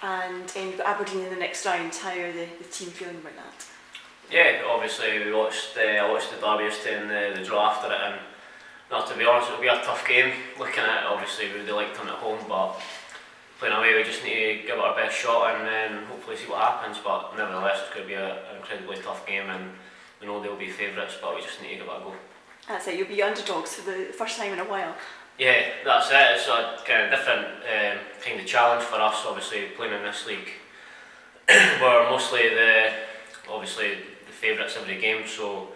and you've got Aberdeen in the next round. How are the team feeling about that? Yeah, obviously I watched the derby yesterday and the draw after it, and to be honest, it'll be a tough game. Looking at it, obviously we really liked them at home, but playing away we just need to give it our best shot and then hopefully see what happens. But nevertheless, it's going to be an incredibly tough game, and we know they'll be favourites, but we just need to give it a go. That's it, you'll be underdogs for the first time in a while. Yeah, that's it. It's a kind of different kind of challenge for us. Obviously, playing in this league, we're mostly the favourites every game, so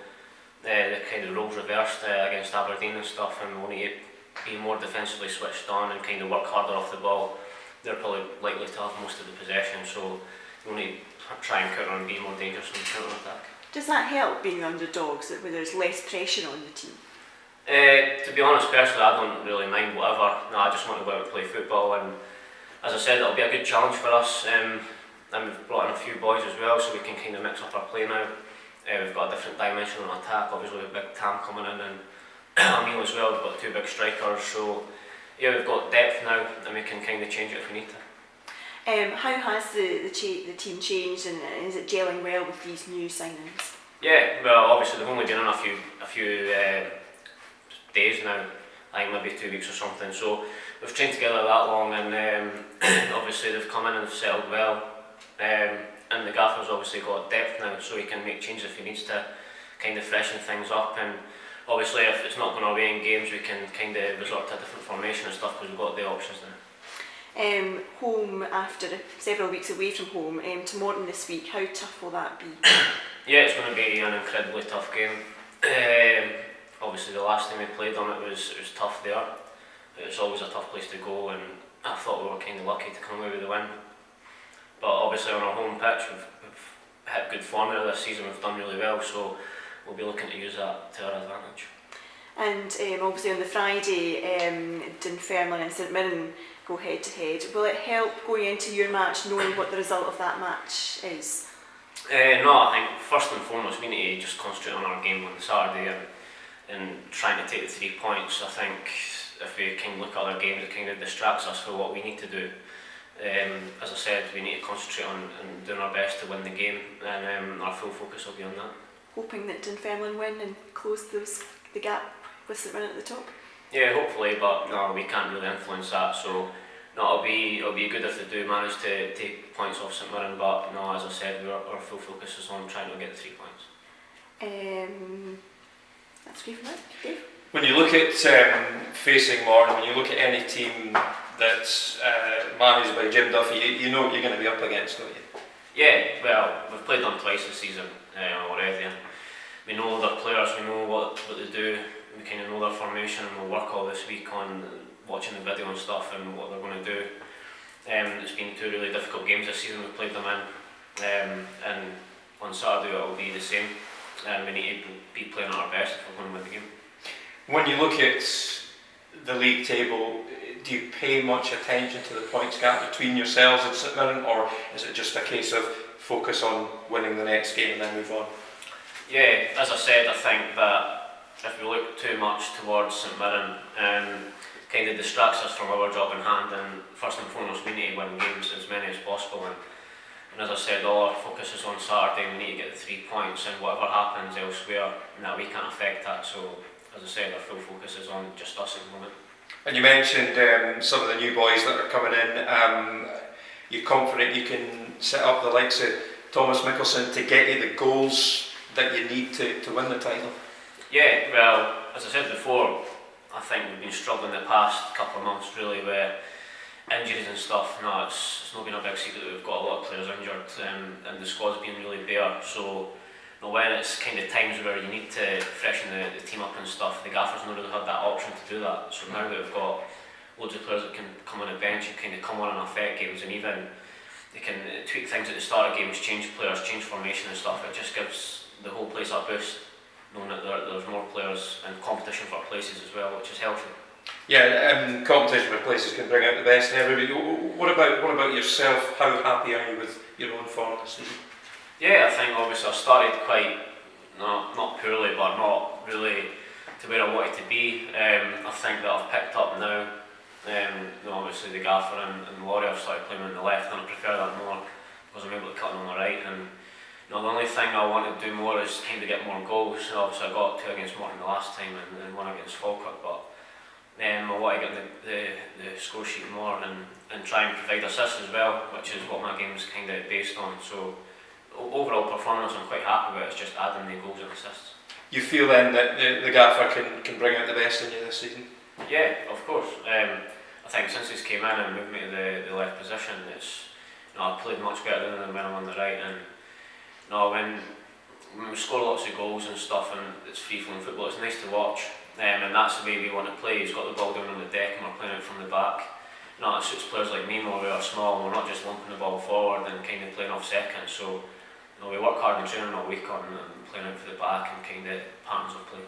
the kind of roles reversed against Aberdeen and stuff, and we'll need to be more defensively switched on and kind of work harder off the ball. They're probably likely to have most of the possession, so we'll need to try and counter and be more dangerous on the counter attack. Does that help being underdogs, where there's less pressure on the team? To be honest, personally, I don't really mind whatever. No, I just want to go out and play football, and as I said, it'll be a good challenge for us. And we've brought in a few boys as well, so we can kind of mix up our play now. We've got a different dimension on attack, obviously with Big Tam coming in, and Emil as well. We've got two big strikers, so yeah, we've got depth now, and we can kind of change it if we need to. How has the team changed, and is it gelling well with these new signings? Yeah, well, obviously they've only been in a few days now, I think maybe 2 weeks or something, so we've trained together that long, and obviously they've come in and settled well, and the gaffer's obviously got depth now, so he can make changes if he needs to kind of freshen things up. And obviously if it's not going away in games, we can kind of resort to a different formation and stuff, because we've got the options now. Home after several weeks away from home, to Morton this week, how tough will that be? Yeah, it's going to be an incredibly tough game. Obviously the last time we played them, it was tough there. It's always a tough place to go, and I thought we were kind of lucky to come away with the win. But obviously on our home pitch, we've had good formula this season, we've done really well, so we'll be looking to use that to our advantage. And obviously on the Friday, Dunfermline and St Mirren go head to head. Will it help going into your match knowing what the result of that match is? No, I think first and foremost we need to just concentrate on our game on the Saturday and trying to take the 3 points. I think if we can look at other games, it kind of distracts us for what we need to do. As I said, we need to concentrate on doing our best to win the game, and our full focus will be on that. Hoping that Dunfermline win and close the gap with St Mirren at the top? Yeah, hopefully, but no, we can't really influence that, so no, it'll be good if they do manage to take points off St Mirren, but no, as I said, our full focus is on trying to get the 3 points. That's great for that. Dave? When you look at facing Morton, when you look at any team that's managed by Jim Duffy, you know what you're going to be up against, don't you? Yeah, well, we've played them twice this season already, and we know their players, we know what they do, we kind of know their formation, and we'll work all this week on watching the video and stuff and what they're going to do. It's been 2 really difficult games this season we've played them in, and on Saturday it will be the same. We need to be playing at our best if we're going to win the game. When you look at the league table, do you pay much attention to the points gap between yourselves and St Mirren, or is it just a case of focus on winning the next game and then move on? Yeah, as I said, I think that if we look too much towards St Mirren, kind of distracts us from our job in hand, and first and foremost we need to win games, as many as possible, and as I said, all our focus is on Saturday. We need to get the 3 points, and whatever happens elsewhere, we can't affect that, so as I said, our full focus is on just us at the moment. And you mentioned some of the new boys that are coming in. You're confident you can set up the likes of Thomas Mickelson to get you the goals that you need to win the title? Yeah, well, as I said before, I think we've been struggling the past couple of months really with injuries and stuff. No, it's not been a big secret that we've got a lot of players injured, and the squad's been really bare, so when it's kind of times where you need to freshen the team up and stuff, the gaffer's not really had that option to do that. So now that we've got loads of players that can come on the bench and kind of come on and affect games, and even they can tweak things at the start of games, change players, change formation and stuff, it just gives the whole place a boost, knowing that there's more players and competition for places as well, which is healthy. Yeah, competition for places can bring out the best in everybody. What about yourself? How happy are you with your own form this season? Yeah, I think obviously I started quite, not poorly, but not really to where I wanted to be. I think that I've picked up now Obviously the gaffer and Laurie have started playing on the left, and I prefer that more because I'm able to cut them on the right. And the only thing I want to do more is kind of get more goals. Obviously I got 2 against Morton the last time and 1 against Falkirk, but I want to get the score sheet more and try and provide assists as well, which is what my game's kind of based on. So overall performance I'm quite happy with, it's just adding the goals and assists. You feel then that the gaffer can bring out the best in you this season? Yeah, of course. I think since he's came in and moved me to the left position, I've played much better than when I'm on the right. And when we score lots of goals and stuff and it's free-flowing football, it's nice to watch. And that's the way we want to play. He's got the ball down on the deck and we're playing it from the back. It suits players like me more, we are small and we're not just lumping the ball forward and kind of playing off seconds. So we work hard in training all week on playing out for the back and kind of patterns of play.